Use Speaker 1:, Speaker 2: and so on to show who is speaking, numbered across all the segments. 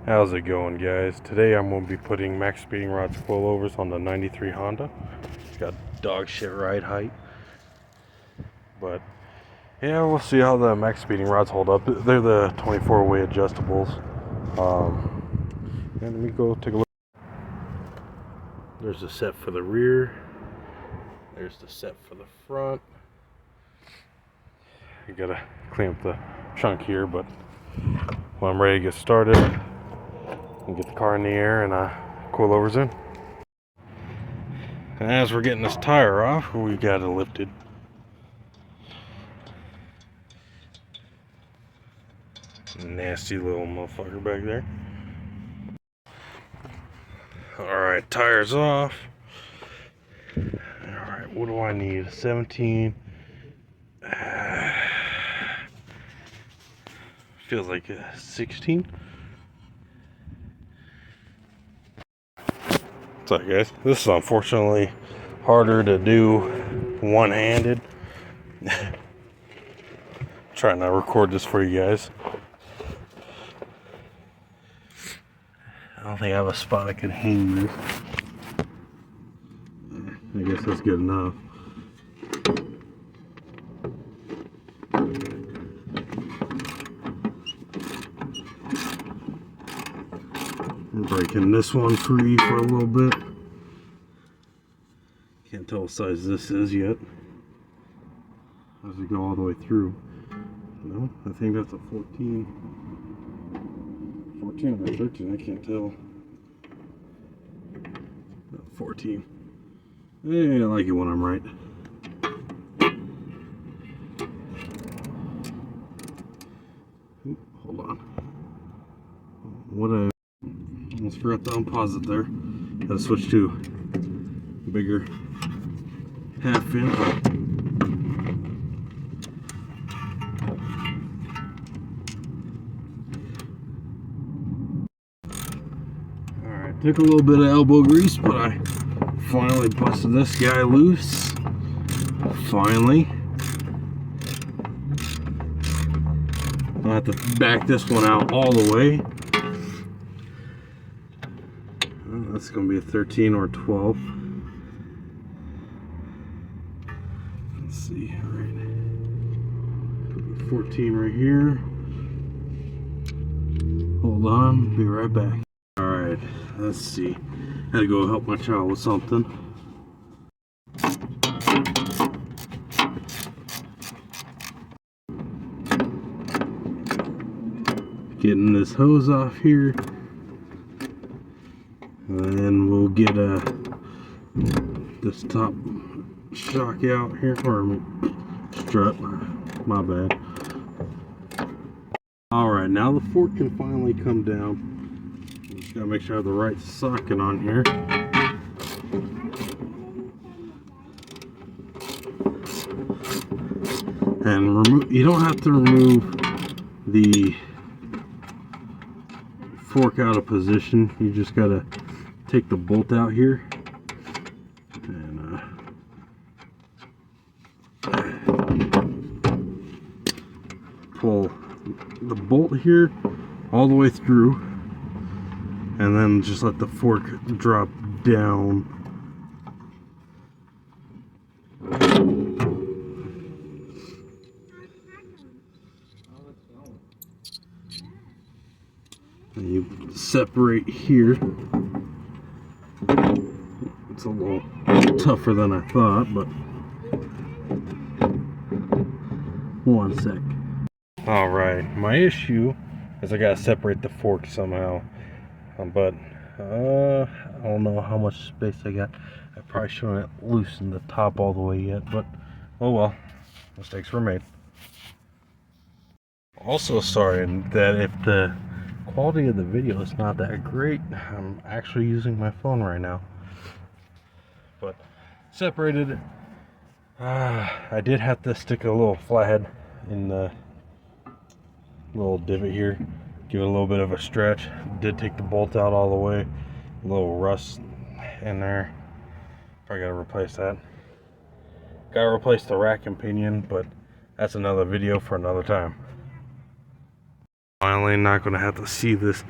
Speaker 1: How's it going, guys? Today I'm going to be putting MaxpeedingRods coilovers on the 93 Honda. It's got dog shit ride height. But yeah, we'll see how the MaxpeedingRods hold up. They're the 24-way adjustables. And let me go take a look. There's the set for the rear. There's the set for the front. I gotta clean up the trunk here, but when I'm ready to get started, and get the car in the air and coilovers in. And as we're getting this tire off, we got it lifted. Nasty little motherfucker back there. Alright, tires off. Alright, what do I need? 17. Feels like a 16. Sorry guys, this is unfortunately harder to do one-handed. Trying to record this for you guys. I don't think I have a spot I could hang this. I guess that's good enough. I'm breaking this one free for a little bit. Can't tell what size this is yet. As we go all the way through. No, I think that's a 14. 14 or 13, I can't tell. 14. Hey, I like it when I'm right. Ooh, hold on. What I almost forgot to unpause it there. Gotta switch to bigger half inch. Alright, took a little bit of elbow grease, but I finally busted this guy loose. Finally. I'll have to back this one out all the way. Well, that's going to be a 13 or 12. Let's see. All right. 14 right here. Hold on. Be right back. Alright. Let's see. Had to go help my child with something. Getting this hose off here, and then we'll get this top shock out here, or strut, my bad. Alright, now the fork can finally come down. Just gotta make sure I have the right socket on here. And you don't have to remove the fork out of position. You just gotta take the bolt out here and pull the bolt here all the way through, and then just let the fork drop down. And you separate here. It's a little tougher than I thought, but one sec. Alright, my issue is I gotta separate the fork somehow. But I don't know how much space I got. I probably shouldn't loosen the top all the way yet, but oh well. Mistakes were made. Also sorry that if the quality of the video is not that great. I'm actually using my phone right now. But separated. I did have to stick a little flathead in the little divot here. Give it a little bit of a stretch. Did take the bolt out all the way. A little rust in there. Probably gotta replace that. Gotta replace the rack and pinion, but that's another video for another time. Finally not gonna have to see this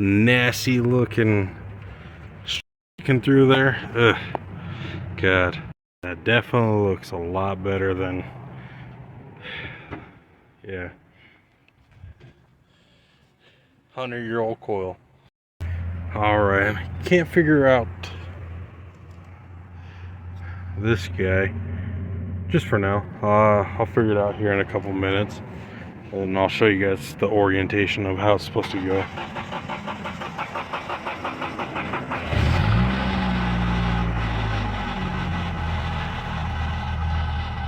Speaker 1: nasty looking sticking through there. Ugh, God, that definitely looks a lot better than, yeah, 100-year-old coil. Alright, can't figure out this guy just for now. I'll figure it out here in a couple minutes, and I'll show you guys the orientation of how it's supposed to go.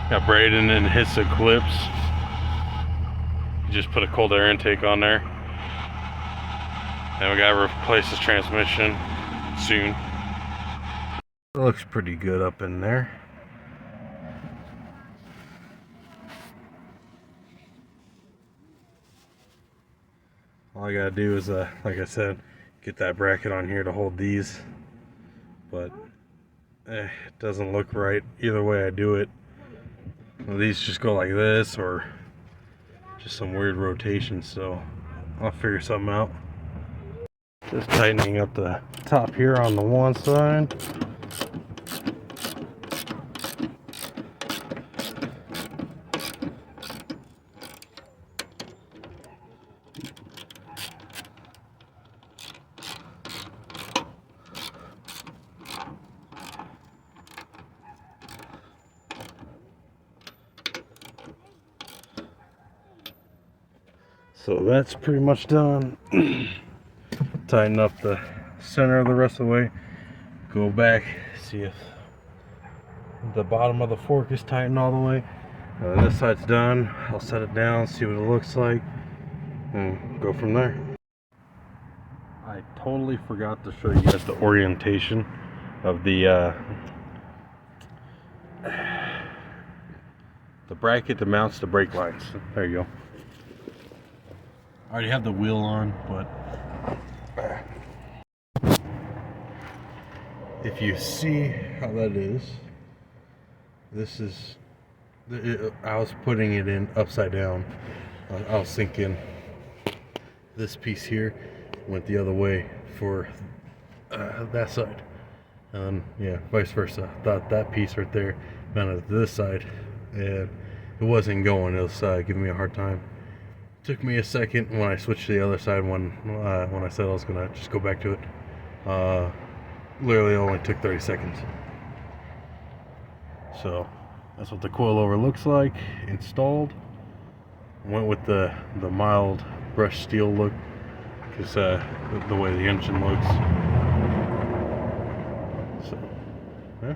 Speaker 1: Got braiding and hits the clips. Just put a cold air intake on there, and we gotta replace this transmission soon. It looks pretty good up in there. All I gotta do is, like I said, get that bracket on here to hold these, but it doesn't look right either way I do it. Well, these just go like this, or just some weird rotation, so I'll figure something out. Just tightening up the top here on the one side. So that's pretty much done. Tighten up the center of the rest of the way. Go back, see if the bottom of the fork is tightened all the way. This side's done. I'll set it down, see what it looks like, and go from there. I totally forgot to show you guys the orientation of the bracket that mounts the brake lines. There you go. I already have the wheel on, but if you see how that is, this is, I was putting it in upside down. I was thinking this piece here went the other way for that side. Yeah, vice versa. Thought that piece right there mounted to this side, and it wasn't going. It was giving me a hard time. Took me a second when I switched to the other side when I said I was gonna just go back to it. Literally only took 30 seconds. So that's what the coilover looks like installed. Went with the mild brushed steel look, because the way the engine looks. So yeah.